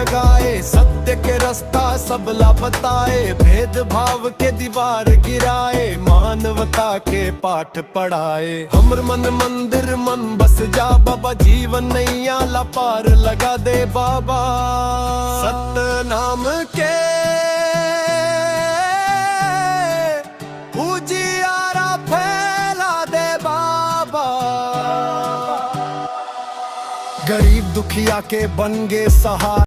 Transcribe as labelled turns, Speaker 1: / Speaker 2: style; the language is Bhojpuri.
Speaker 1: जगाए, सत्य के रास्ता सबला बताए, भेदभाव के दीवार गिराए, मानवता के पाठ पढ़ाए। हमर मन मंदिर मन बस जा बाबा, जीवन नैया ला पार लगा दे बाबा। सत्य नाम के उजियारा फैला दे बाबा। गरीब दुखिया के बन गे सहारा।